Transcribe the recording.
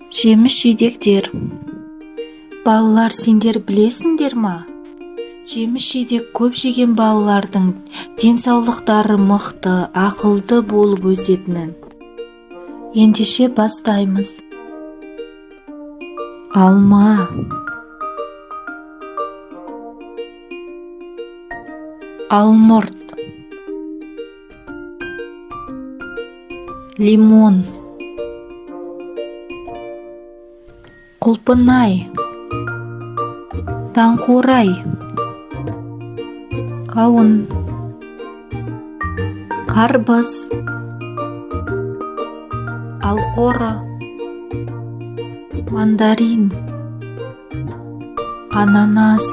Жеміс-жидектер. Балалар, сендер білесіңдер ма? Жеміс-жидек көп жеген балалардың денсаулықтары мықты, ақылды болып өсетінін. Ендеше бастаймыз. Алма, алмұрт, лимон, құлпынай, таңқурай, қауын, қарбыз, алқоры, мандарин, ананас,